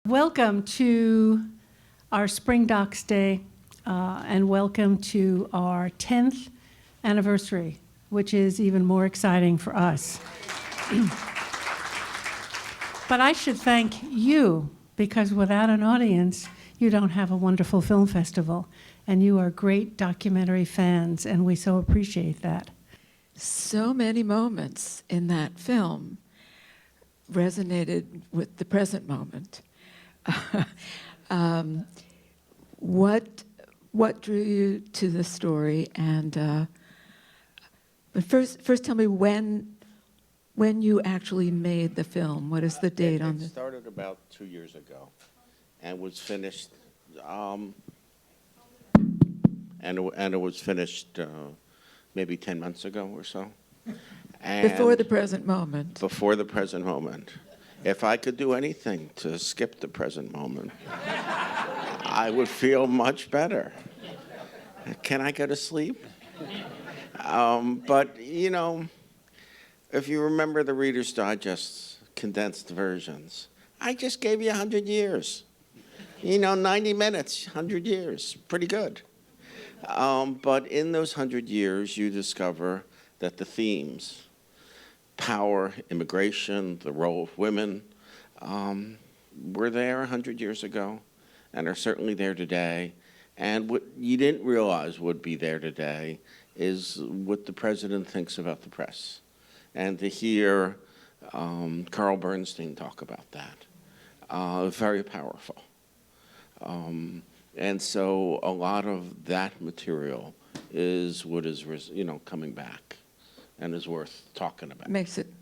Welcome to our Spring Docs Day, and welcome to our 10th anniversary, which is even more exciting for us. But I should thank you, because without an audience, you don't have a wonderful film festival, and you are great documentary fans, and we so appreciate that. So many moments in that film resonated with the present moment. What drew you to the story? And but first, tell me when you actually made the film. What is the date on it? it? It started about 2 years ago, and was finished. And it was finished maybe 10 months ago or so. And Before the present moment. Before the present moment. If I could do anything to skip the present moment, I would feel much better. Can I go to sleep? But, you know, if you remember the Reader's Digest condensed versions, I just gave you 100 years. 90 minutes, 100 years, pretty good. But in those 100 years, you discover that the themes, power, immigration, the role of women, were there 100 years ago and are certainly there today. And what you didn't realize would be there today is what the president thinks about the press. And to hear Carl Bernstein talk about that, very powerful. And so a lot of that material is what is, coming back and is worth talking about. Makes it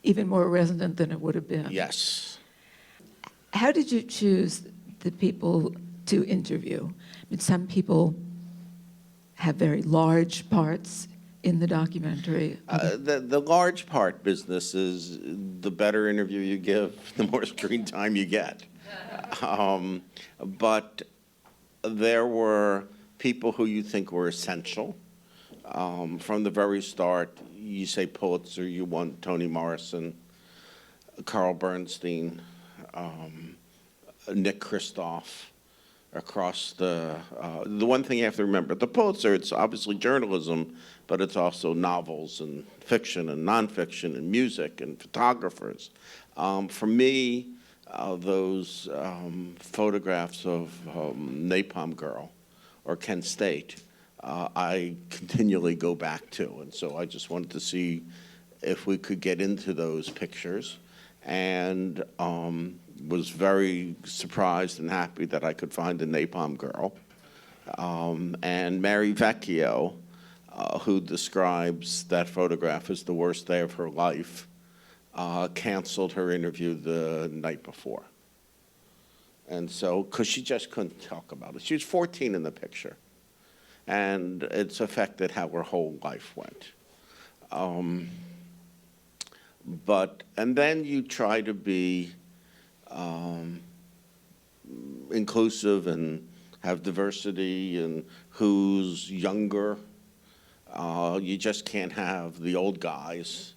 even more resonant than it would have been. Yes. How did you choose the people to interview? I mean, some people have very large parts in the documentary. The large part business is the better interview you give, the more screen time you get. But there were people who you think were essential. From the very start, you say Pulitzer, you want Toni Morrison, Carl Bernstein, Nick Kristof, across the one thing you have to remember, the Pulitzer, it's obviously journalism, but it's also novels and fiction and nonfiction and music and photographers. For me, those photographs of Napalm Girl or Kent State, I continually go back to. And so I just wanted to see if we could get into those pictures, and was very surprised and happy that I could find the Napalm Girl. And Mary Vecchio, who describes that photograph as the worst day of her life, canceled her interview the night before. And so, because she just couldn't talk about it. She was 14 in the picture. And it's affected how her whole life went. And then you try to be inclusive and have diversity and who's younger. You just can't have the old guys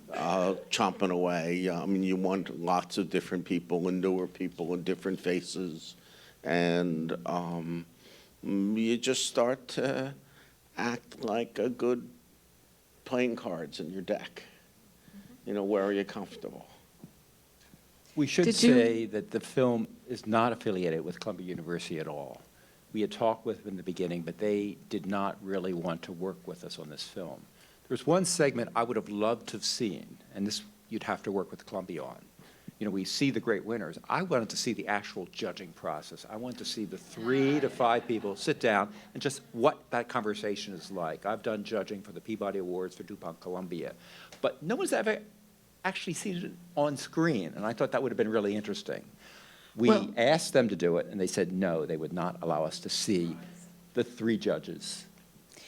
chomping away. I mean, you want lots of different people and newer people and different faces. And you just start to act like a good playing cards in your deck. Where are you comfortable? We should say that the film is not affiliated with Columbia University at all. We had talked with them in the beginning, but they did not really want to work with us on this film. There was one segment I would have loved to have seen, and this you'd have to work with Columbia on. We see the great winners. I wanted to see the actual judging process. I wanted to see the 3 to 5 people sit down and just what that conversation is like. I've done judging for the Peabody Awards for DuPont Columbia, but no one's ever actually seen it on screen, and I thought that would have been really interesting. We asked them to do it, and they said no, they would not allow us to see the 3 judges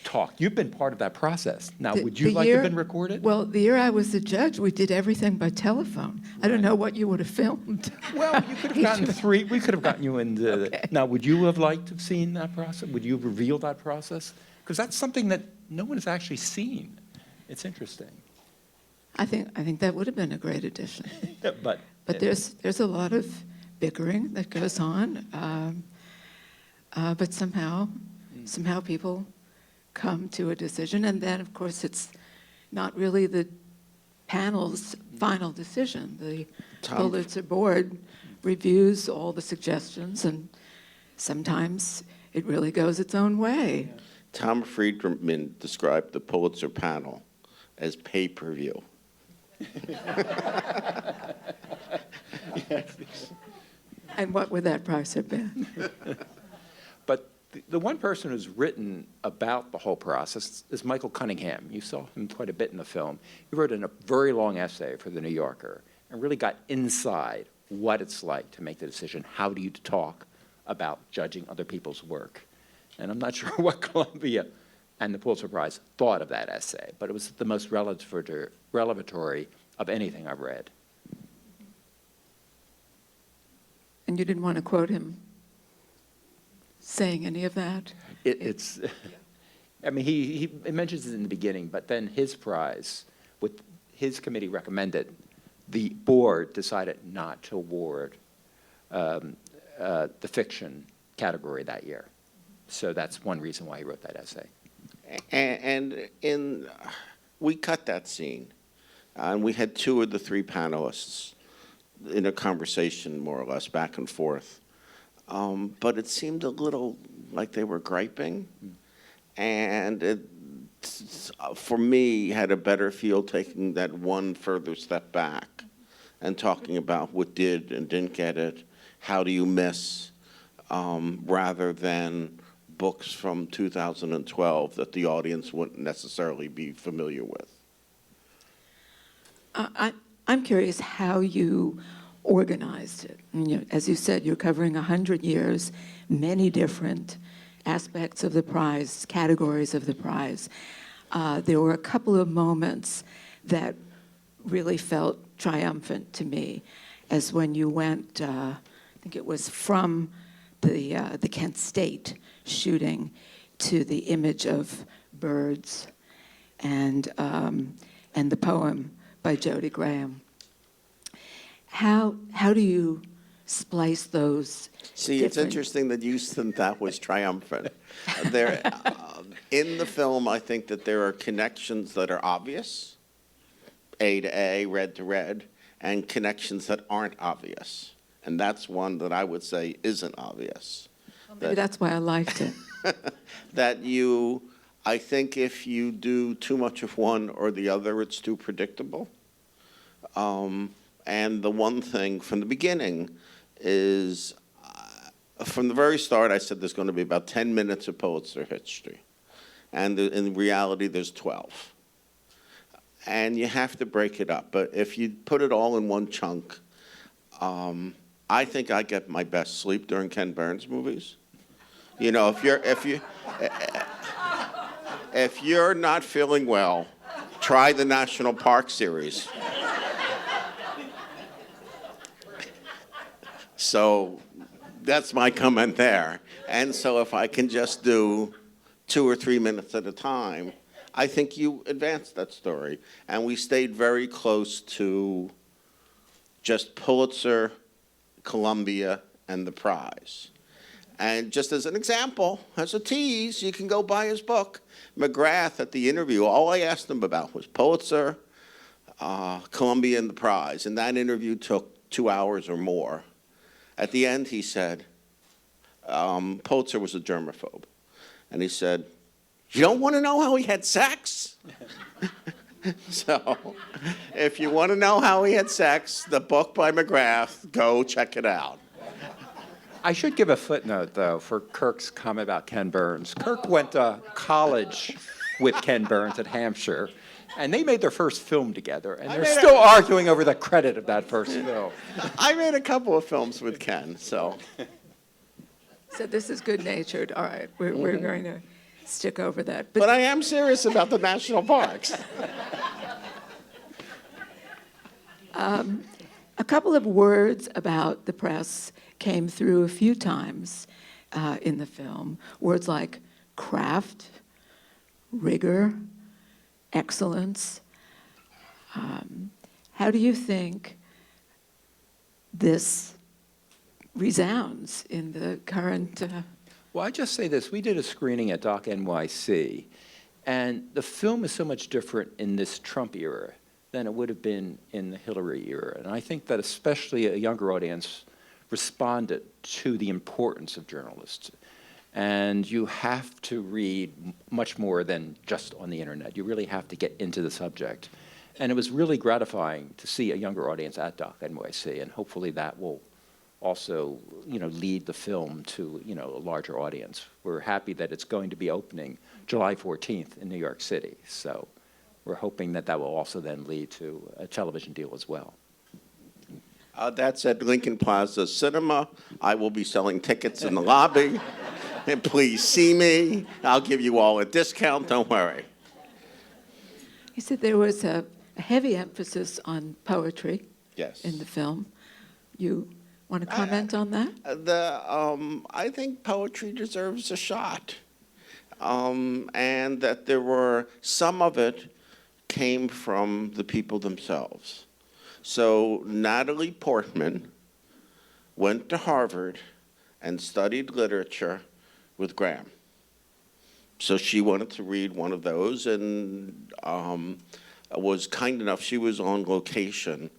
talk. You've been part of that process. Now, would you like to have been recorded? Well, the year I was the judge, we did everything by telephone. I don't know what you would have filmed. Well, you could have gotten 3. We could have gotten you in the... Okay. Now, would you have liked to have seen that process? Would you have revealed that process? Because that's something that no one has actually seen. It's interesting. I think that would have been a great addition. But there's a lot of bickering that goes on, but somehow people come to a decision, and then, of course, it's not really the panel's final decision. The Pulitzer board reviews all the suggestions, and sometimes it really goes its own way. Tom Friedman described the Pulitzer panel as pay-per-view. And what would that price have been? But the one person who's written about the whole process is Michael Cunningham. You saw him quite a bit in the film. He wrote a very long essay for The New Yorker and really got inside what it's like to make the decision. How do you talk about judging other people's work? And I'm not sure what Columbia and the Pulitzer Prize thought of that essay, but it was the most revelatory of anything I've read. And you didn't want to quote him saying any of that? It's, I mean, he mentions it in the beginning, but then his prize, with his committee recommended, the board decided not to award the fiction category that year. So that's one reason why he wrote that essay. And we cut that scene, and we had 2 of the 3 panelists in a conversation, more or less, back and forth. But it seemed a little like they were griping, and it, for me, had a better feel taking that one further step back and talking about what did and didn't get it, how do you miss, rather than books from 2012 that the audience wouldn't necessarily be familiar with. I'm curious how you organized it. You know, as you said, you're covering 100 years, many different aspects of the prize, categories of the prize. There were a couple of moments that really felt triumphant to me, as when you went, I think it was from the Kent State shooting to the image of birds and the poem by Jody Graham. How do you splice those? See, it's interesting that you think that was triumphant. There, in the film, I think that there are connections that are obvious, A to A, red to red, and connections that aren't obvious. And that's one that I would say isn't obvious. Maybe that's why I liked it. That I think if you do too much of one or the other, it's too predictable. And the one thing from the beginning is, from the very start, I said there's going to be about 10 minutes of Pulitzer history. And in reality, there's 12. And you have to break it up. But if you put it all in one chunk, I think I get my best sleep during Ken Burns movies. You know, if you're not feeling well, try the National Park series. So that's my comment there. And so if I can just do 2 or 3 minutes at a time, I think you advance that story. And we stayed very close to just Pulitzer, Columbia, and the prize. And just as an example, as a tease, you can go buy his book. McGrath, at the interview, all I asked him about was Pulitzer, Columbia, and the prize. And that interview took 2 hours or more. At the end, he said, Pulitzer was a germaphobe. And he said, you don't want to know how he had sex? So if you want to know how he had sex, the book by McGrath, go check it out. I should give a footnote, though, for Kirk's comment about Ken Burns. Kirk went to college with Ken Burns at Hampshire, and they made their first film together, and they're still arguing over the credit of that first film. I made a couple of films with Ken, so. So this is good-natured. All right, we're going to stick over that. But I am serious about the national parks. A couple of words about the press came through a few times in the film. Words like craft, rigor, excellence. How do you think this resounds in the current. Well, I just say this. We did a screening at Doc NYC, and the film is so much different in this Trump era than it would have been in the Hillary era. And I think that especially a younger audience responded to the importance of journalists. And you have to read much more than just on the internet. You really have to get into the subject. And it was really gratifying to see a younger audience at Doc NYC, and hopefully that will also, lead the film to, a larger audience. We're happy that it's going to be opening July 14th in New York City. So we're hoping that that will also then lead to a television deal as well. That's at Lincoln Plaza Cinema. I will be selling tickets in the lobby. And please see me. I'll give you all a discount, don't worry. You said there was a heavy emphasis on poetry. Yes. In the film. You want to comment on that? I think poetry deserves a shot. And that there were, some of it came from the people themselves. So Natalie Portman went to Harvard and studied literature with Graham. So she wanted to read one of those, and was kind enough, she was on location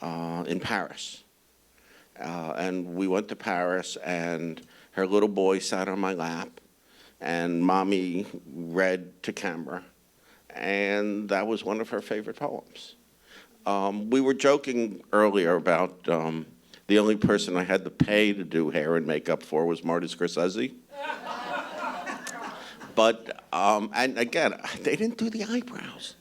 in Paris. And we went to Paris, and her little boy sat on my lap, and mommy read to camera, and that was one of her favorite poems. We were joking earlier about the only person I had to pay to do hair and makeup for was Marty Scorsese. But, and again, they didn't do the eyebrows.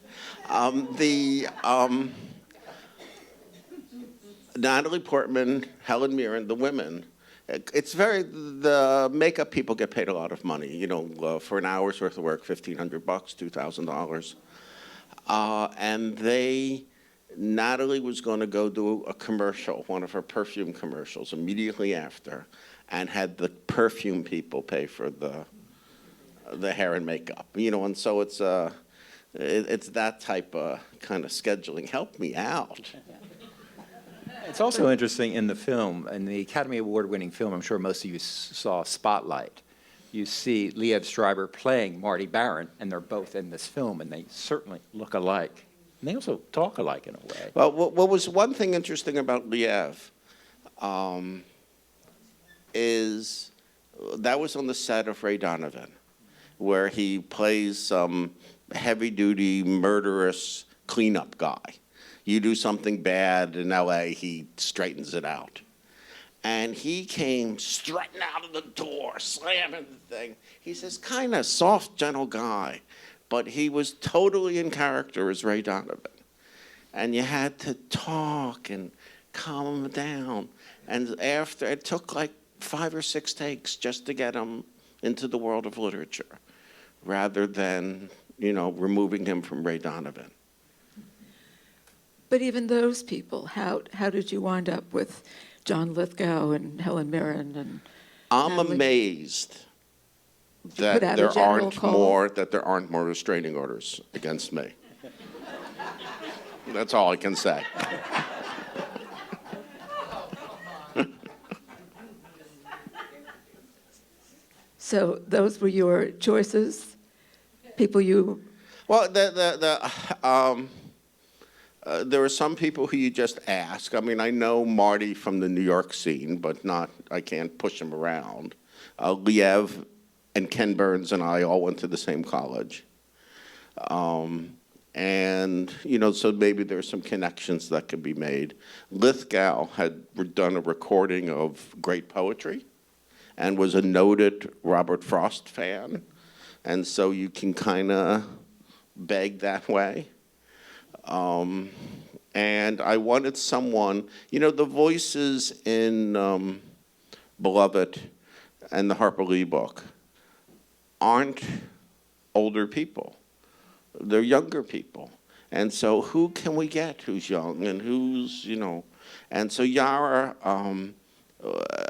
Natalie Portman, Helen Mirren, the women, the makeup people get paid a lot of money, for an hour's worth of work, $1,500, $2,000. And Natalie was going to go do a commercial, one of her perfume commercials, immediately after, and had the perfume people pay for the hair and makeup, and so it's that type of kind of scheduling. Help me out. It's also interesting in the film, in the Academy Award-winning film, I'm sure most of you saw Spotlight. You see Liev Schreiber playing Marty Baron, and they're both in this film, and they certainly look alike. And they also talk alike in a way. Well, what was one thing interesting about Liev is that was on the set of Ray Donovan, where he plays some heavy-duty, murderous cleanup guy. You do something bad in L.A., he straightens it out. And he came strutting out of the door, slamming the thing. He's this kind of soft, gentle guy, but he was totally in character as Ray Donovan. And you had to talk and calm him down. And after, it took like 5 or 6 takes just to get him into the world of literature, rather than, removing him from Ray Donovan. But even those people, how did you wind up with John Lithgow and Helen Mirren and I'm Natalie? amazed that there aren't more restraining orders against me. That's all I can say. So those were your choices? People you... Well, there are some people who you just ask. I mean, I know Marty from the New York scene, but I can't push him around. Liev and Ken Burns and I all went to the same college. And, so maybe there's some connections that could be made. Lithgow had done a recording of great poetry and was a noted Robert Frost fan. And so you can kind of beg that way. And I wanted someone, the voices in Beloved and the Harper Lee book aren't older people. They're younger people. And so who can we get who's young and who's, And so Yara,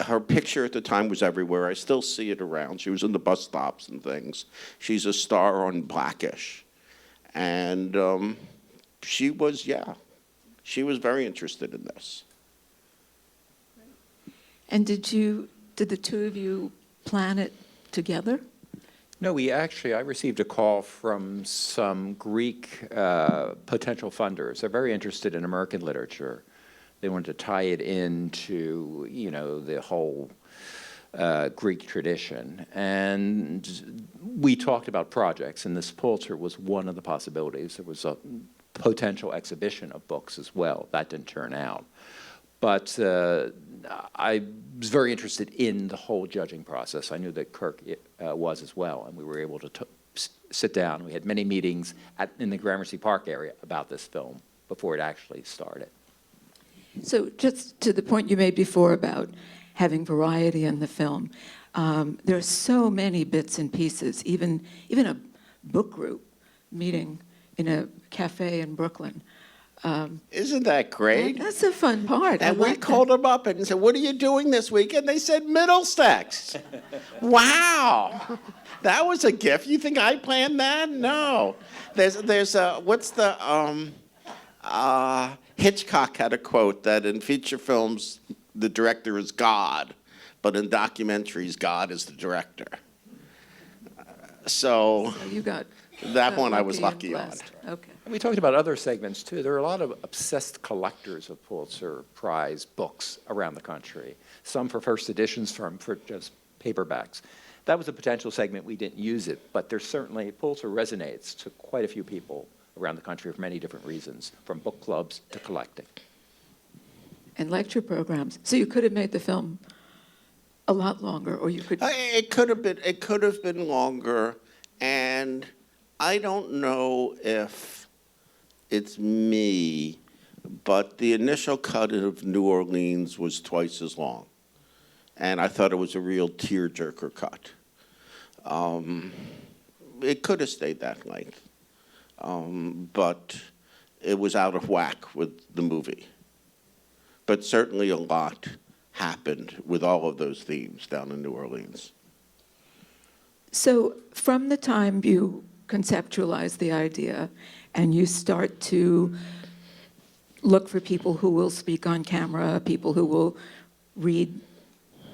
her picture at the time was everywhere. I still see it around. She was in the bus stops and things. She's a star on Blackish. And she was very interested in this. And did the two of you plan it together? No, I received a call from some Greek potential funders. They're very interested in American literature. They wanted to tie it into, the whole Greek tradition. And we talked about projects, and this Pulitzer was one of the possibilities. There was a potential exhibition of books as well. That didn't turn out. But I was very interested in the whole judging process. I knew that Kirk was as well, and we were able to sit down. We had many meetings in the Gramercy Park area about this film before it actually started. So just to the point you made before about having variety in the film, there are so many bits and pieces, even a book group meeting in a cafe in Brooklyn. Isn't that great? That's a fun part. And we called them up and said, "What are you doing this weekend?" They said, "Middlesex." Wow, that was a gift. You think I planned that? No. There's what's the Hitchcock had a quote that in feature films the director is God, but in documentaries God is the director. So you got that one I was lucky on. Okay. And we talked about other segments, too. There are a lot of obsessed collectors of Pulitzer Prize books around the country, some for first editions, some for just paperbacks. That was a potential segment. We didn't use it, but there's certainly, Pulitzer resonates to quite a few people around the country for many different reasons, from book clubs to collecting. And lecture programs. So you could have made the film a lot longer, or you could... It could have been longer, and I don't know if it's me, but the initial cut of New Orleans was twice as long, and I thought it was a real tearjerker cut. It could have stayed that length, but it was out of whack with the movie. But certainly a lot happened with all of those themes down in New Orleans. So from the time you conceptualize the idea and you start to look for people who will speak on camera, people who will read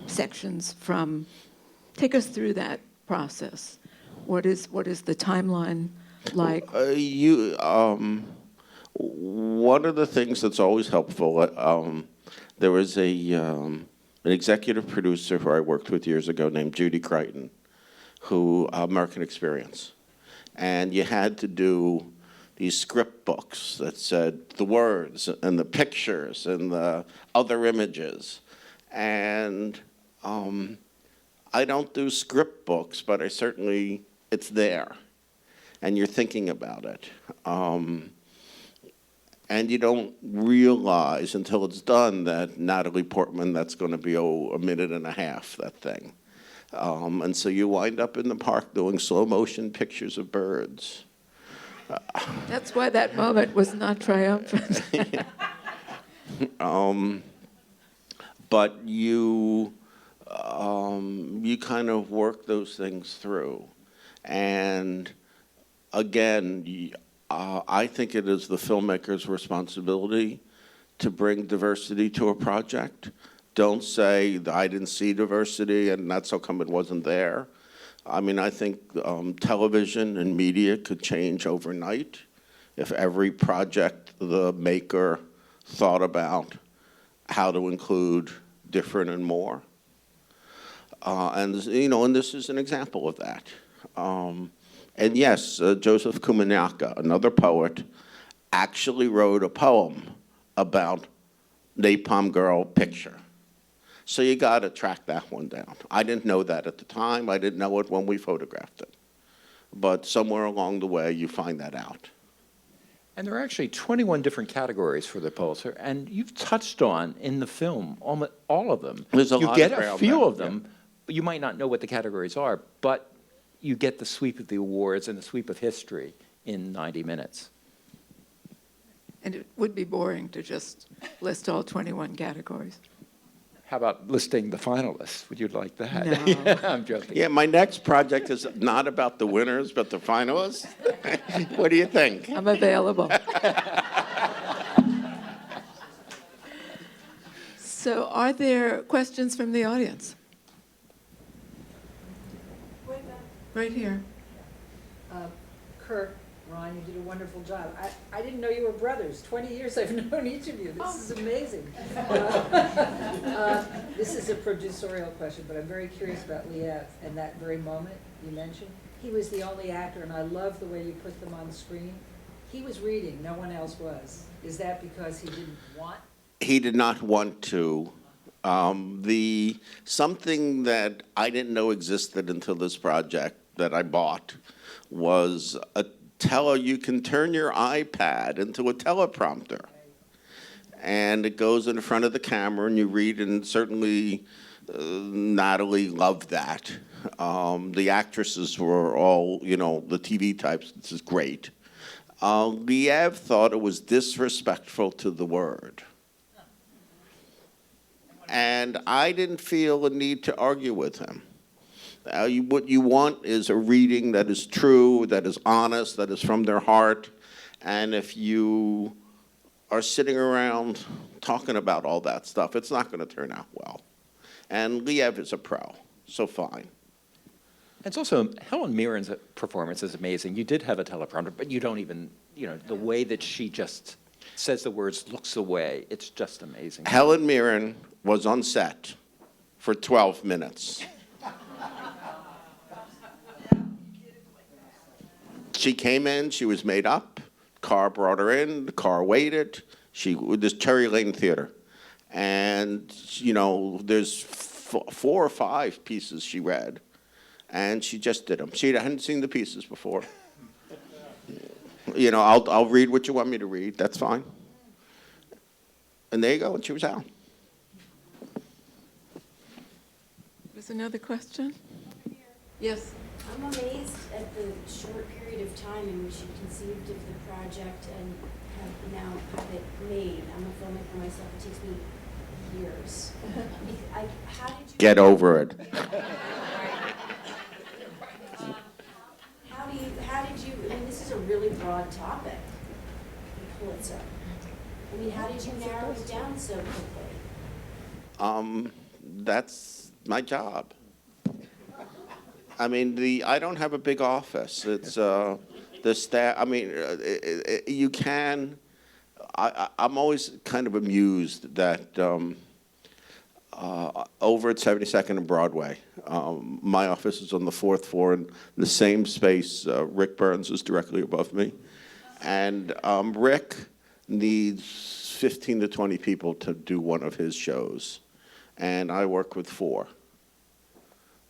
sections from, take us through that process. What is the timeline like? One of the things that's always helpful, there was an executive producer who I worked with years ago named Judy Crichton, who American Experience. And you had to do these script books that said the words and the pictures and the other images. And I don't do script books, but it's there. And you're thinking about it. And you don't realize until it's done that Natalie Portman, that's going to be a minute and a half, that thing. And so you wind up in the park doing slow motion pictures of birds. That's why that moment was not triumphant. But you kind of work those things through. And again, I think it is the filmmaker's responsibility to bring diversity to a project. Don't say, I didn't see diversity and that's how come it wasn't there. I mean, I think television and media could change overnight if every project the maker thought about how to include different and more. And this is an example of that. And yes, Joseph Kumanyaka, another poet, actually wrote a poem about Napalm Girl picture. So you got to track that one down. I didn't know that at the time. I didn't know it when we photographed it. But somewhere along the way, you find that out. And there are actually 21 different categories for the Pulitzer, and you've touched on in the film almost all of them. There's a you lot get of a few ground of there, them, but you might not know what the categories are, but you get the sweep of the awards and the sweep of history in 90 minutes. And it would be boring to just list all 21 categories. How about listing the finalists? Would you like that? No. I'm joking. Yeah, my next project is not about the winners, but the finalists. What do you think? I'm available. So are there questions from the audience? Right here. Kirk, Ron, you did a wonderful job. I didn't know you were brothers. 20 years I've known each of you. This is amazing. This is a producerial question, but I'm very curious about Liev and that very moment you mentioned. He was the only actor, and I love the way you put them on the screen. He was reading, no one else was. Is that because he didn't want? He did not want to. Something that I didn't know existed until this project that I bought was you can turn your iPad into a teleprompter. And it goes in front of the camera and you read, and certainly Natalie loved that. The actresses were all, the TV types, this is great. Liev thought it was disrespectful to the word. And I didn't feel a need to argue with him. What you want is a reading that is true, that is honest, that is from their heart. And if you are sitting around talking about all that stuff, it's not going to turn out well. And Liev is a pro, so fine. It's also, Helen Mirren's performance is amazing. You did have a teleprompter, but you don't even, the way that she just says the words, looks away, it's just amazing. Helen Mirren was on set for 12 minutes. She came in, she was made up, car brought her in, the car waited, this Cherry Lane Theater. And, there's 4 or 5 pieces she read, and she just did them. She hadn't seen the pieces before. I'll read what you want me to read, that's fine. And there you go, and she was out. There's another question? Yes. I'm amazed at the short period of time in which you conceived of the project and have now had it made. I'm a filmmaker myself. It takes me years. How did you Get over it. How did you? I mean, this is a really broad topic. The Pulitzer. I mean, how did you narrow it down so quickly? That's my job. I mean, I don't have a big office. It's the staff. I mean, you can. I'm always kind of amused that over at 72nd and Broadway, my office is on the 4th floor in the same space. Rick Burns is directly above me, and Rick needs 15 to 20 people to do one of his shows, and I work with 4.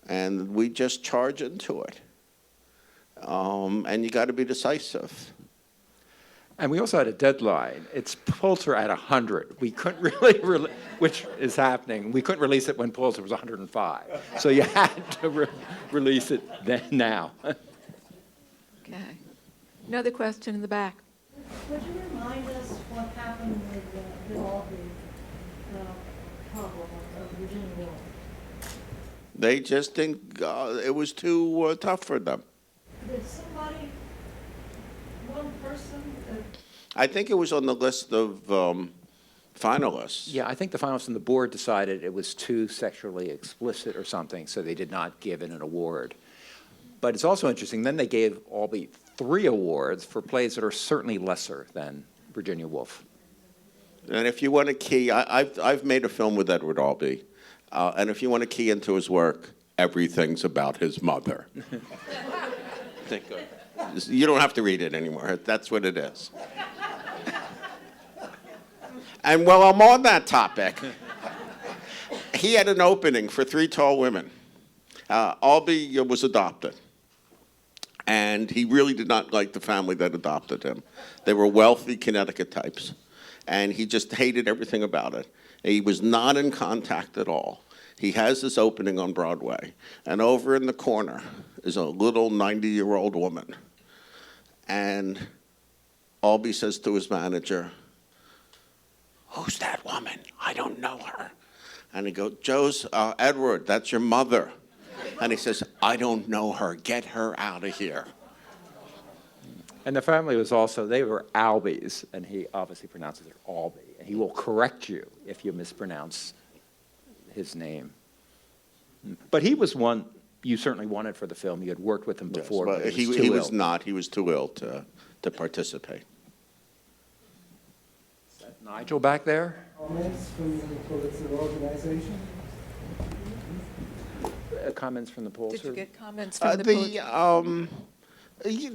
And we just charge into it. And you got to be decisive. And we also had a deadline. It's Pulitzer at 100. We couldn't really, which is happening. We couldn't release it when Pulitzer was 105. So you had to release it now. Okay. Another question in the back. Would you remind us what happened with all the problem of Virginia Woolf? They just didn't, it was too tough for them. Did somebody, one person, I think it was on the list of finalists. Yeah, I think the finalists and the board decided it was too sexually explicit or something, so they did not give it an award. But it's also interesting, then they gave Albee 3 awards for plays that are certainly lesser than Virginia Woolf. And if you want to key, I've made a film with Edward Albee. And if you want to key into his work, everything's about his mother. You don't have to read it anymore. That's what it is. And while I'm on that topic, he had an opening for 3 tall women. Albee was adopted. And he really did not like the family that adopted him. They were wealthy Connecticut types. And he just hated everything about it. He was not in contact at all. He has this opening on Broadway, and over in the corner is a little 90-year-old woman. And Albee says to his manager, "Who's that woman? I don't know her." And he goes, Edward, that's your mother." And he says, "I don't know her. Get her out of here." And the family was also, they were Albees, and he obviously pronounces it Albee. And he will correct you if you mispronounce his name. But he was one you certainly wanted for the film. You had worked with him Yes, before, but but he was too was ill. not. He was too ill to participate. Is that Nigel back there? Comments from the Pulitzer organization? Comments from the Pulitzer? Did you get comments from the Pulitzer?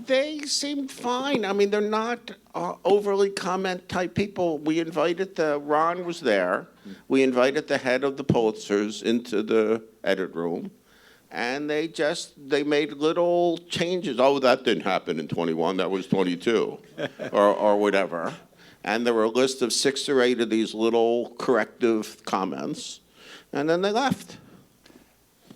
They seemed fine. I mean, they're not overly comment-type people. We invited Ron was there. We invited the head of the Pulitzers into the edit room, and they made little changes. Oh, that didn't happen in 21. That was 22, or whatever. And there were a list of 6 or 8 of these little corrective comments, and then they left.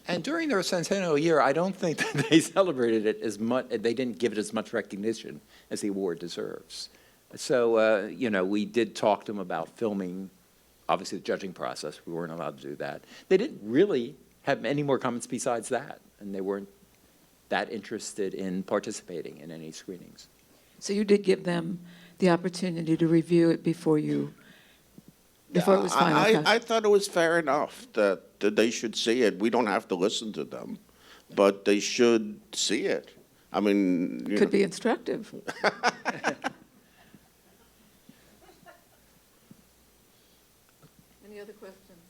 And during their centennial year, I don't think that they celebrated it as much, they didn't give it as much recognition as the award deserves. So, we did talk to them about filming, obviously the judging process. We weren't allowed to do that. They didn't really have any more comments besides that, and they weren't that interested in participating in any screenings. So you did give them the opportunity to review it before it was final cut? I thought it was fair enough that they should see it. We don't have to listen to them, but they should see it. I mean, Could be instructive. Any other questions?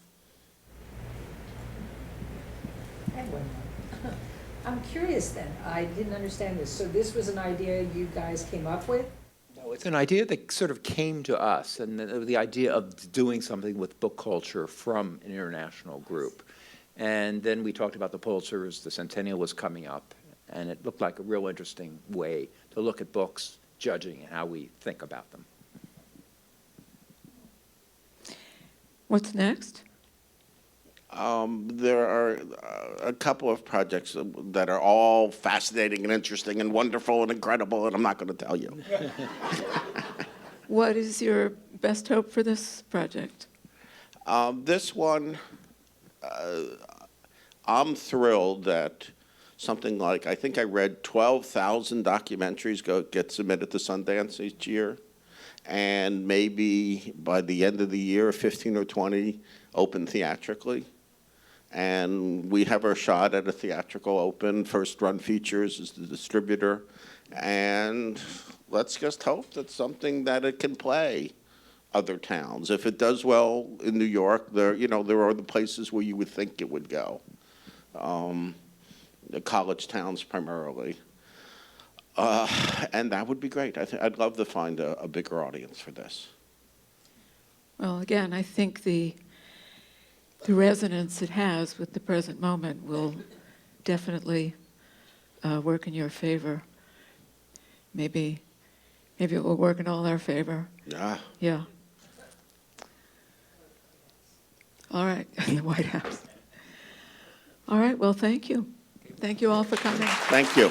I have one more. I'm curious then, I didn't understand this. So this was an idea you guys came up with? No, it's an idea that sort of came to us, and the idea of doing something with book culture from an international group. And then we talked about the Pulitzers, the centennial was coming up, and it looked like a real interesting way to look at books, judging, and how we think about them. What's next? There are a couple of projects that are all fascinating and interesting and wonderful and incredible, and I'm not going to tell you. What is your best hope for this project? This one, I'm thrilled that something like, I think I read 12,000 documentaries get submitted to Sundance each year, and maybe by the end of the year, 15 or 20 open theatrically. And we have our shot at a theatrical open. First Run Features is the distributor. And let's just hope that's something that it can play other towns. If it does well in New York, there are the places where you would think it would go. The college towns primarily. And that would be great. I'd love to find a bigger audience for this. Well, again, I think the resonance it has with the present moment will definitely work in your favor. Maybe it will work in all our favor. Yeah. Yeah. All right, in the White House. All right, well, thank you. Thank you all for coming. Thank you.